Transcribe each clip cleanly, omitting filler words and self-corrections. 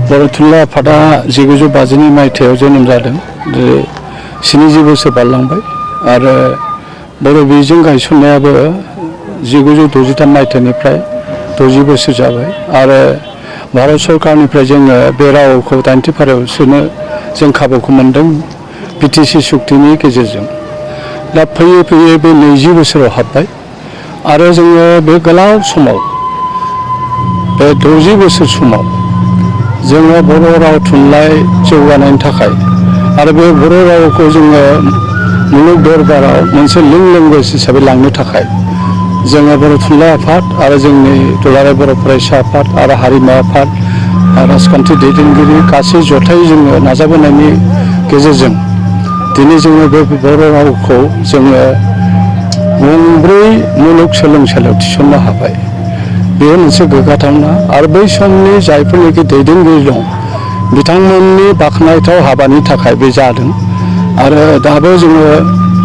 बर' थुनलाइ आफादा 1952 मायथाइयाव जोनोम जादों। 70 बोसोर बारलांबाय आरो बर' बिजों गायसननायाबो 1963 मायथाइनिफ्राय 60 बोसोर जाबाय आरो भारत सरकारनिफ्राय जोङो बे रावखौ 80 फारियाव सोनो जों खाबुखौ मोनदों बिटिसि सुक्तिनि गेजेरजों। दा फैयै फैयै बे 20 बोसोराव हाबबाय आरो जोङो बे गोलाव समाव बे 60 बोसोर समाव जोङो बर' राव थुनलाइ जौगानायनि थाखाय आरो बे बर' रावखौ जोङो मुलुग दरबाराव मोनसे लिं लेंगुवेज हिसाबै लांनो थाखाय जोङो बर' थुनलाइ आफाद आरो जोंनि दुलाराय बर' फरायसा आफाद आरो हारिमु आफाद राजखान्थि दैदेनगिरि गासै जथाय जोङो नाजाबोनायनि गेजेरजों दिनै जोङो बे बर' रावखौ जोङो मोनब्रै मुलुग सोलोंसालियाव थिसननो हाबाय। बेयो मोनसे गोग्गाथावना आरो बै समनि जायफोरनिखि दैदेनगिरि दं बिथांमोननि बाख्नायथाव हाबानि थाखाय बे जादों आरो दाबो जोङो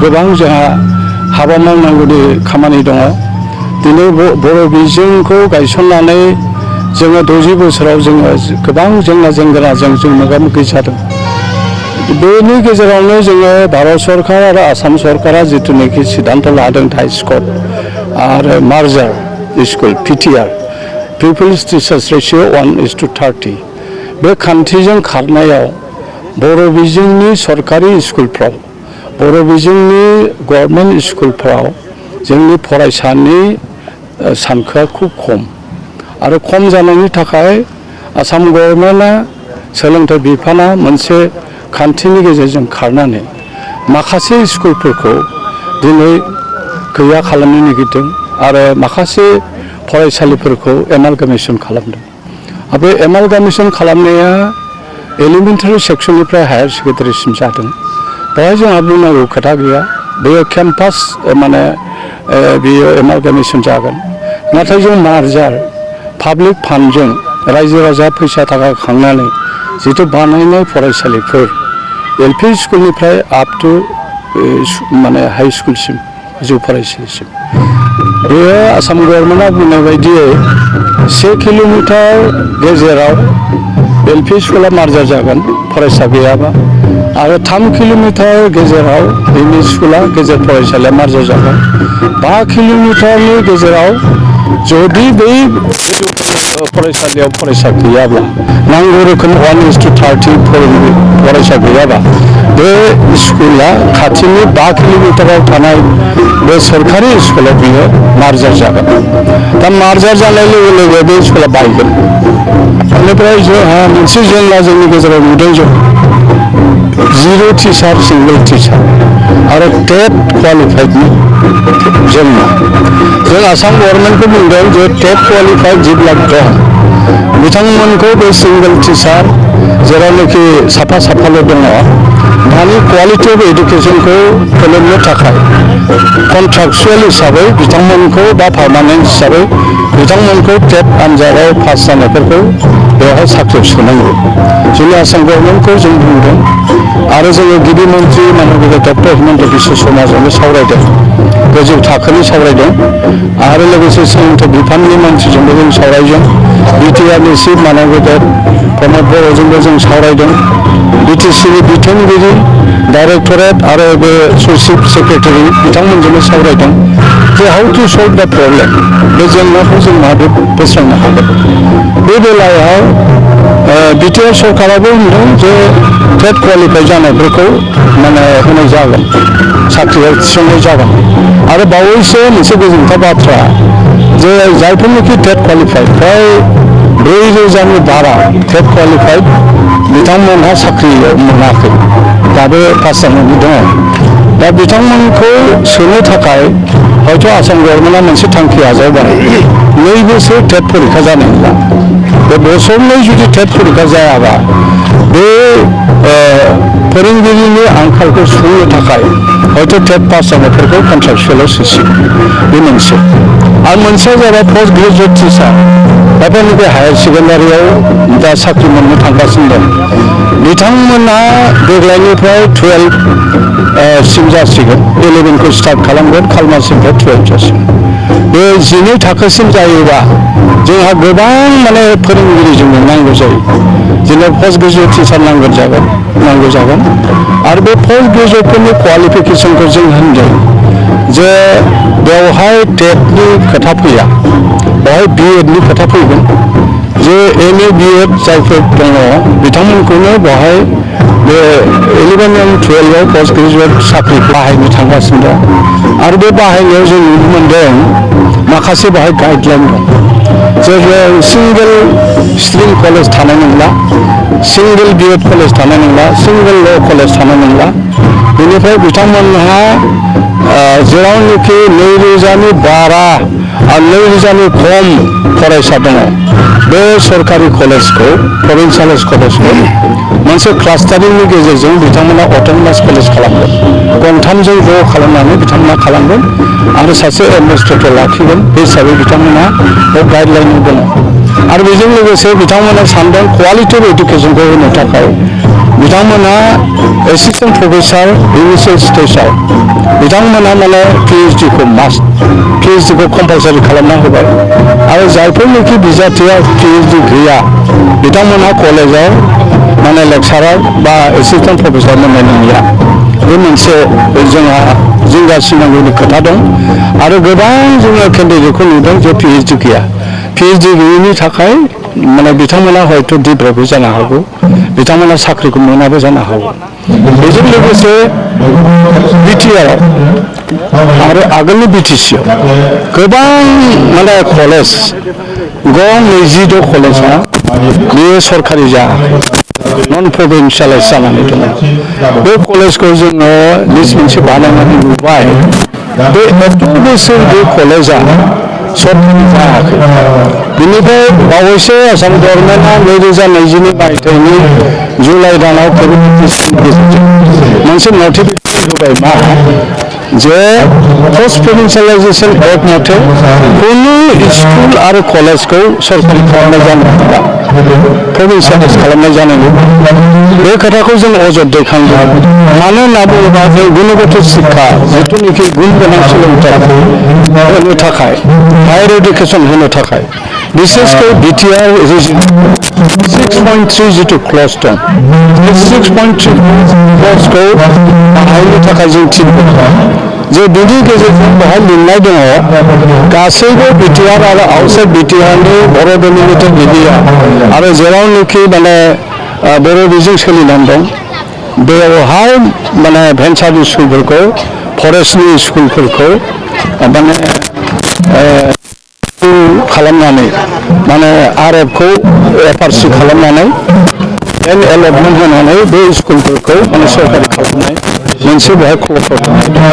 गोबां जोंहा हाबा मावनांगौनि खामानि दङ। दिनै बर' बिजोंखौ गायसननानै जोङो 60 बोसोराव जोङो गोबां जेंना जेंगोनाजों जों मोगा मोगि जादों। बेनि गेजेरावनो जोङो भारत सरकार आरो आसाम सरकारा जिथुनाखि सिद्धांत लादों हाई स्कुल आरो मार्जार school PTR pupils teachers ratio 1:30 बे खान्थिजों खारनायाव बर' बिजोंनि सरकारि स्कुलफ्राव बर' बिजोंनि गभर्नमेन्ट स्कुलफ्राव जोंनि फरायसानि सानखोआ खुब खम आरो खम जानायनि थाखाय आसाम गभर्नमेन्टआ सोलोंथाइ बिफाना मोनसे खान्थिनि गेजेरजों खारनानै माखासे स्कुलफोरखौ दिनै गैया खालामनो नागिरदों आरो माखासे फरायसालिफोरखौ एमालगामेसन खालामदों। बे एमालगामेसन खालामनाया एलिमेन्टारि सेक्सननिफ्राय हायार सेकेन्डारिसिम जादों। बेवहाय जोंहा बुंनांगौ खोथा गैया, बेयो केम्पास माने बेयो एमालगामेसन जागोन। नाथाय जों मार्जार पाब्लिक फान्डजों रायजो राजा फैसा थाखा खांनानै जिथु बानायनाय फरायसालिफोर एलपि स्कुलनिफ्राय आप टु माने हाई स्कुलसिम गोजौ फरायसालिसिम बेयो आसाम गभर्नमेन्टआ बुंनाय बायदियै 1 किल'मिटार गेजेराव एलपि स्कुला मार्जार जागोन फरायसा गैयाबा आरो 3 किल'मिटार गेजेराव एमइ स्कुला गेजेर फरायसालिया मार्जार जागोन। 5 किल'मिटारनि गेजेराव जुदि बै फरायसालियाव फरायसा गैयाब्ला नांगौ रोखोम 1:30 फरायसा गैयाबा बे स्कुला खाथिनि 5 किल'मिटाराव थानाय बे सोरखारि स्कुलाव बियो मार्जार जागोन। दा मार्जार जानाय लोगो लोगो बे स्कुला बायगोन। बेनिफ्राय जोंहा मोनसे जेंना जोंनि गेजेराव नुदों जों 0 टिचार सिंगल टिचार आरो टेट क्वालिफाइडनि जेंना। जों आसाम गभर्नमेन्टखौ बुंदों जे टेट क्वालिफाइड जेब्ला दं बिथांमोनखौ बे सिंगल टिचार जेरावनोखि साफाल' दङ दानि क्वालिटि अफ एडुकेसनखौ फोलोमनो थाखाय कन्ट्राक्चुएल हिसाबै बिथांमोनखौ बा पार्मानेन्ट हिसाबै बिथांमोनखौ टेट आनजादाव पास जानायफोरखौ बेवहाय साख्रियाव सोनांगौ। जोंनि आसाम गभर्नमेन्टखौ जों बुंदों आरो जोङो गिबि मन्त्रि माननीय डक्टर हिमन्त बिश्व शर्माजोंबो सावरायदों, गोजौ थाखोनि सावरायदों आरो लोगोसे सोलोंथाइ बिफाननि मानसिजोंबो जों सावरायदों। बिटिआरनि चिफ माननीय प्रमद बर'जोंबो जों सावरायदों। बिटिसिनि बिथोनगिरि डाइरेक्टरेट आरो बे चिफ सेक्रेटारि बिथांमोनजोंबो सावरायदों जे हाउ टु सल्भ द प्रब्लेम, बे जेंनाखौ जों माबोरै बोस्रांनो हागोन। बे बेलायाव बिटिआर सरकाराबो बुंदों जे टेट क्वालिफाइ जानायफोरखौ माने होनाय जागोन, साख्रियाव थिसननाय जागोन आरो बावैसो मोनसे गोजोनथाव बाथ्रा जे जायफोरनिखि टेट क्वालिफाइड फ्राय 4,000नि बारा टेट क्वालिफाइड बिथांमोनहा साख्रि मोनाखै, दाबो पास जानानै दङ। दा बिथांमोनखौ सोनो थाखाय हयथ' आसाम गभर्नमेन्टआ मोनसे थांखि आजावबाय 2 बोसोर टेट परीक्षा जानाय नङा। बे बोसोरनै जुदि टेट परीक्षा जायाबा बे फोरोंगिरिनि आंखालखौ सुफुंनो थाखाय हयथ' टेट पास जानायफोरखौ कन्ट्राक्चुएलाव सोसिगोन, बे मोनसे। आरो मोनसेया जाबाय पस्ट ग्रेजुएट टिचार, जायफोरनिफ्राय हायार सेकेन्डारियाव दा साख्रि मोननो थांगासिनो दं बिथांमोना देग्लायनिफ्राय 12 सिम जासिगोन, 11खौ स्टार्ट खालामगोन, खालमासिनिफ्राय 12 जासिगोन। बे 12 थाखोसिम जायोबा जोंहा गोबां माने फोरोंगिरि जोंनो नांगौ जायो जोंनो पोस्ट ग्रेजुएट टिचार नांगौ जागोन आरो बे पोस्ट ग्रेजुएटफोरनि क्वालिफिकेसनखौ जों होनदों जे बेवहाय टेटनि खोथा फैया बेवहाय बिएडनि खोथा फैगोन जे एमए बिएड जायफोर दङ बिथांमोनखौनो बेवहाय बे 11 and 12 आव पोस्ट ग्रेजुएट साख्रि बाहायनो थांगासिनो दं आरो बे बाहायनायाव जों नुनो मोनदों माखासे बेवहाय गाइडलाइन दं जे सिंगल स्ट्रिम कलेज थानाय नंला सिंगल बिएड कलेज थानाय नंला सिंगल ल' कलेज थानाय नंला बेनिफ्राय बिथांमोनहा जेरावनोखि 2000नि बारा आरो 2000नि खम फरायसा दङ बे सरकारि कलेजखौ प्रभिन्सियेलाइज कलेजखौ मोनसे क्लास्टारिंनि गेजेरजों बिथांमोना अट'नमास कलेज खालामगोन गंथामजों ज' खालामनानै बिथांमोना खालामगोन आरो सासे एडमिनिस्ट्रेटर लाखिगोन बे हिसाबै बिथांमोना बे गाइडलाइन दङ आरो बेजों लोगोसे बिथांमोना सानदों क्वालिटिभ इडुकेसनखौ होनो थाखाय बिथांमोना एसिस्टेन्ट प्रफेसार इनिशियेल स्टेजाव बिथांमोना माने पिएइचडिखौ पिएइचडिखौ कम्पालसारि खालामना होबाय आरो जायफोरनिखि बिजाथिया पिएइचडि गैया बिथांमोनहा कलेजाव माने लेक्सारार बा एसिस्टेन्ट प्रफेसार मोननाय नंलिया बे मोनसे जोंहा जिंगासिनांगौनि खोथा दं आरो गोबां जोङो केन्डिडेटखौ नुदों जे पिएइचडि गैया पिएइचडि गैयैनि थाखाय माने बिथांमोना हयथ' डिप्रेबो जानो हागौ बिथांमोना साख्रिखौ मोनाबो जानो हागौ बेजों लोगोसे बिटिआरआव आरो आगोलनि बिटिसिआव गोबां माने कलेज गं 22 कलेजा बेयो सरकारि जायाखै नन प्रभिन्सियेलाइज जानानै दङ बे कलेजखौ जोङो लिस्ट मोनसे बानायनानै नुबाय बे एथ' बोसोर बे कलेजा सरकारि जायाखै बेनिफ्राय बावैसो आसाम गभर्नमेन्टआ 2022 मायथाइनि जुलाइ दानाव मोनसे नटिफिकेसन होबाय मा जे पस्ट प्रभिन्सियेलाइजेसन एक्ट मथे कुनु स्कुल आरो कलेजखौ सरकारि खालामनाय जानो नांला प्रभिन्सियेलाइज खालामनाय जानो बे खोथाखौ जों अजद दैखांदों मानो होनना बुङोबा जों गुणगत शिक्षा जिथुनिखि गुन गोनां सोलोंथाइ होनो थाखाय हायार इडुकेसन होनो थाखाय बिसेसकै बिटिआर 6.3 जिथु क्लज दं बे 6.3 क्लजखौ बाहायनो थाखाय जों थिनदों जे बिनि गेजेरजों बेवहाय लिरनाय दङ गासैबो बिटिआर आरो आउटसाइड बिटिआरनि बर' डमिनेटेड एरिया आरो जेरावनोखि माने बर' बिजों सोलिनानै दं बेवहाय माने भेन्सार स्कुलफोरखौ फरेस्टनि स्कुलफोरखौ माने खालामनानै माने आरएफखौ एफआरसि खालामनानै एलटमेन्ट होनानै बे स्कुलफोरखौ माने सरकारि खालामनाय मोनसे बेवहाय क्ल'जआव थानाय दं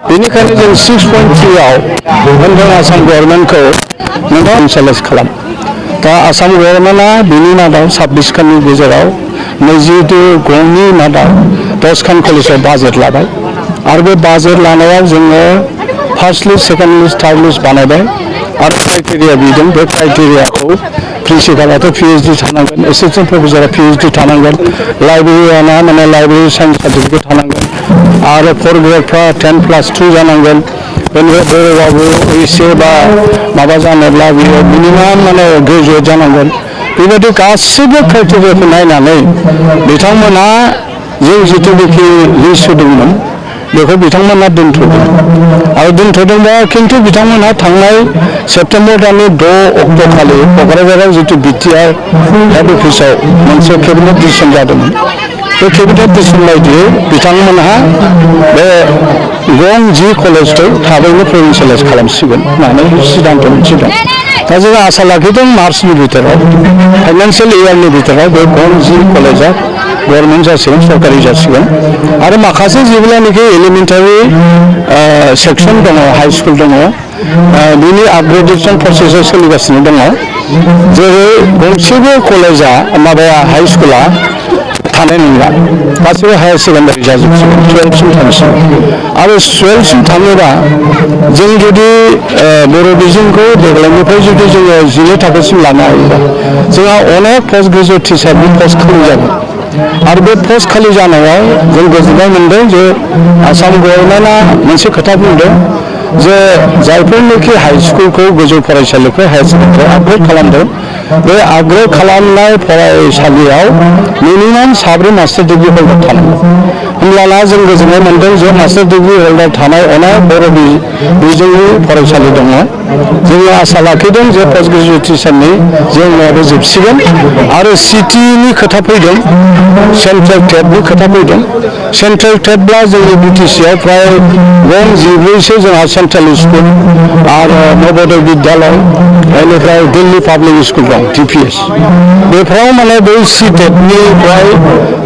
बेनिखायनो जों 6.3 आव होनदों आसाम गभर्नमेन्टखौ नोंथाङा प्रभिन्सियेलाइज खालाम दा आसाम गभर्नमेन्टआ बिनि मादाव 26 खाननि गेजेराव 22 गंनि मादाव 10 खान कलेजाव बाजेट लाबाय आरो बे बाजेट लानायाव जोङो first list second list third list बानायबाय आरो क्राइटेरिया बिदों बे क्राइटेरियाखौ प्रिन्सिपालाथ' पिएइचडि थानांगोन एसिस्टेन्ट प्रफेसारा पिएइचडि थानांगोन लाइब्रेरियाना माने लाइब्रेरि साइन्स सार्टिफिकेट थानांगोन आरो 4 ग्रेडफ्रा 10+2 जानांगोन बेनिफ्राय बर'बाबो एसे बा माबा जानोब्ला बियो मिनिमाम माने ग्रेजुवेट जानांगोन बेबायदि गासैबो क्राइटेरियाखौ नायनानै बिथांमोनहा जों जिथुनाखि लिस्ट होदोंमोन बेखौ बिथांमोना दोनथ'दों आरो दोनथ'दोंबा खिन्थु बिथांमोनहा थांनाय सेप्तेम्बर दाननि 6 अक्ट'खालि क'क्राझाराव जितु बिटिआर हेड अफिसाव मोनसे केबिनेट डिसिसन जादोंमोन बे केबिनेट डिसिसन बायदियै बिथांमोनहा बे गं 10 कलेजखौ थाबैनो प्रभिन्सियेलाइज खालामसिगोन होननानै सिद्धान्त मोनसिगोन दा जोङो आसा लाखिदों मार्चनि भितराव फाइनान्सियेल इयारनि भितराव बे गं 10 कलेजा गभर्नमेन्ट जासिगोन सरकारि जासिगोन आरो माखासे जेब्लानाखि एलिमेन्टारि सेक्सन दङ हाई स्कुल दङ बिनि आपग्रेडेसन प्रसेसा सोलिगासिनो दङ जेरै गंसेबो कलेजा माबाया हाई स्कुला थानाय नंला गासैबो हायार सेकेन्डारि जाजोबसिगोन 12सिम थांसिगोन आरो 12सिम थाङोबा जों जुदि बर' बिजोंखौ देग्लायनिफ्राय जुदि जोङो 12 थाखोसिम लानो हायोबा जोंहा अनेक पस्ट ग्रेजुवेट टिचारनि पस्ट खालि जागोन आरो बे पस्ट खालि जानायाव जों गोजोननाय मोनदों जे आसाम गभर्नमेन्टआ मोनसे खोथा बुंदों जे जायफोरनिखि हाइ स्कुलखौ गोजौ फरायसालिखौ हायार सेकेन्डारि आपग्रेड खालामदों बे आपग्रेड खालामनाय फरायसालियाव मिनिमाम 7 मास्टार डिग्रि हल्डार थानांगौ होमब्लाना जों गोजोननाय मोन्दों जे मास्टार डिग्रि हल्डार थानाय अनेक बर' बिजोंनि फरायसालि दङ जोङो आसा लाखिदों जे पस्ट ग्रेजुएसननि जेंनायाबो जोबसिगोन आरो सिटिनि खोथा फैदों सेन्ट्रेल टेटनि खोथा फैदों सेन्ट्रेल टेटब्ला जोंनि बिटिसिआव प्राय गं 14सो जोंहा सेन्ट्रेल स्कुल आरो नवोदय बिद्यालय बेनिफ्राय दिल्ली पाब्लिक स्कुल दं DPS बेफोराव माने बै सिटेटनिफ्राय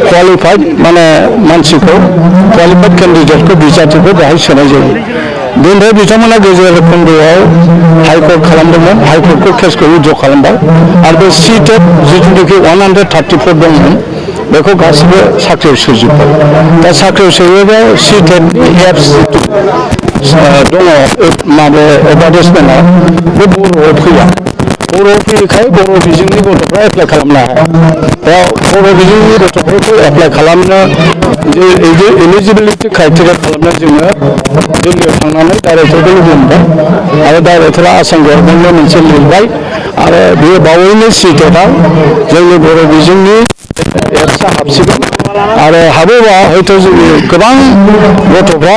क्वालिफाइड माने मानसिखौ क्वालिफाइड केन्डिडेटखौ बिजाथिखौ बेहाय सोनाय जायो बेनिफ्राय बिथांमोना गेजेर खोन्दोआव हाइकर्ट खालामदोंमोन हाइकर्टखौ केसखौ उइड्र खालामबाय आरो बे सिटेट जिथुनाखि 134 दंमोन बेखौ गासिबो साख्रियाव सोजोब्बाय दा साख्रियाव सोयोबा सिटेटनि एप्स जिथु दङ माबे एडभार्टाइजमेन्टआ बे बर'आव फैया बर'आव फैयैखाय बर' बिजोंनि गथ'फ्रा एप्लाइ खालामनो हाया दा बर' बिजोंनि गथ'फोरखौ एप्लाइ खालामनो जे एलिजिबिलिटि क्राइटेरिया खालामनो जोङो दिल्लीयाव थांनानै डाइरेक्टरखौ लोगो मोनबाय आरो डाइरेक्टरा आसाम गभर्नमेन्टनो मोनसे लिरबाय आरो बे बावैनो सिटेटआव जोंनि बर' बिजोंनि एप्सआ हाबसिगोन आरो हाबोबा हयथ' जोंनि गोबां गथ'फ्रा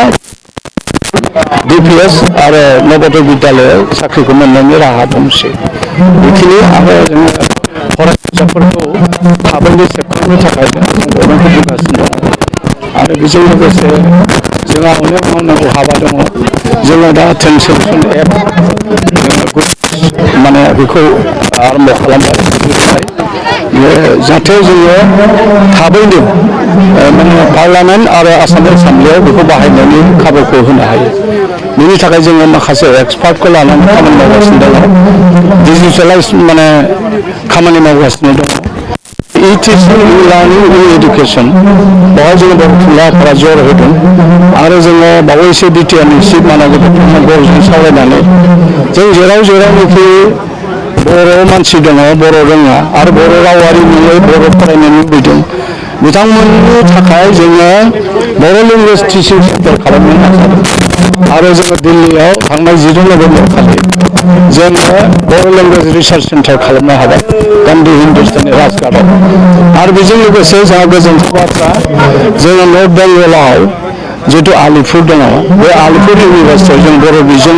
DPS आरो नवोदय बिद्यालयाव साख्रिखौ मोननायनि राहा दंसै बेखिनि आरो जोङो फरायसाफोरखौ थाबैनो सेबखांनो थाखायनो गभर्नमेन्टखौ बुंगासिनो दं आरो बेजों लोगोसे जोंहा अनेक मावनांगौ हाबा दङ जोङो दा ट्रेन्सलेसन एप माने बेखौ आरम्भ खालामबाय जाहाथे जोङो थाबैनो माने पार्लामेन्ट आरो आसाम एसेम्ब्लियाव बेखौ बाहायनायनि खाबुखौ होनो हायो बेनि थाखाय जोङो माखासे एक्सपार्टखौ लानानै खामानि मावगासिनो दङ डिजिटेलाइज माने खामानि मावगासिनो दङ ETC लार्निं इन एडुकेसन बेवहाय जोङो बर' थुनलाइफोरा जर होदों आरो जोङो बावैसो बिटिआरनि चिफ मानागरजों सावरायनानै जों जेरावनोखि बर' मानसि दङ बर' रोङा आरो बर' रावारि नङै बर' फरायनो लुबैदों बिथांमोननि थाखाय जोङो बर' लेंगुवेज टिचिं सेन्टार खालामनो नाजादों आरो जोङो दिल्लीयाव थांनाय 10 नभेम्बर खालि जोङो बर' लेंगुवेज रिसार्च सेन्टार खालामनो हाबाय गान्धी हिन्दुस्ताननि राजघाटआव आरो बेजों लोगोसे जोंहा गोजोनथाव बाथ्रा जोङो नर्थ बेंगलाव जितु आलिपुर दङ बे आलिपुर इउनिभार्सिटियाव जों बर' बिजों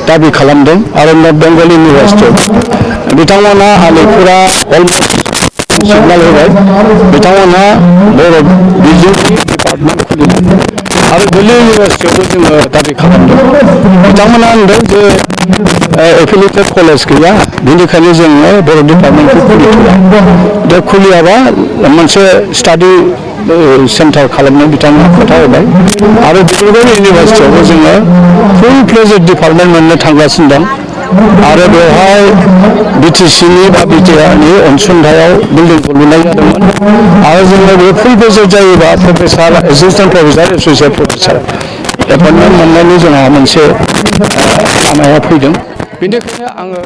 दाबि खालामदों आरो नर्थ बेंगल इउनिभार्सिटियाव बिथांमोना आलिपुरा अलमस्ट सिगनाल होबाय बिथांमोनहा बर' बिजोंनि डिपार्टमेन्ट खुलिदों आरो दिल्ली इउनिभार्सिटियावबो जोङो दाबि खालामदों बिथांमोना होनदों जे एफिलिएटेड कलेज गैया बेनिखायनो जोङो बर' डिपार्टमेन्टखौ खुलिथ'वा दा खुलियाबा मोनसे स्टाडि सेन्टार खालामनो बिथांमोना खोथा होबाय आरो डिब्रुगड़ इउनिभार्सिटियावबो जोङो फुल फ्लेजेड डिपार्टमेन्ट मोननो थांगासिनो दं आरो बेवहाय बिटिसिनि बा बिटिआरनि अनसुंथायाव बिल्डिंखौ लुनाय जादोंमोन आरो जोङो बे फुल फ्लेजेड जायोबा professor assistant professor associate professor appointment मोननायनि जोंहा मोनसे लामाया फैदों बेनिखायनो आङो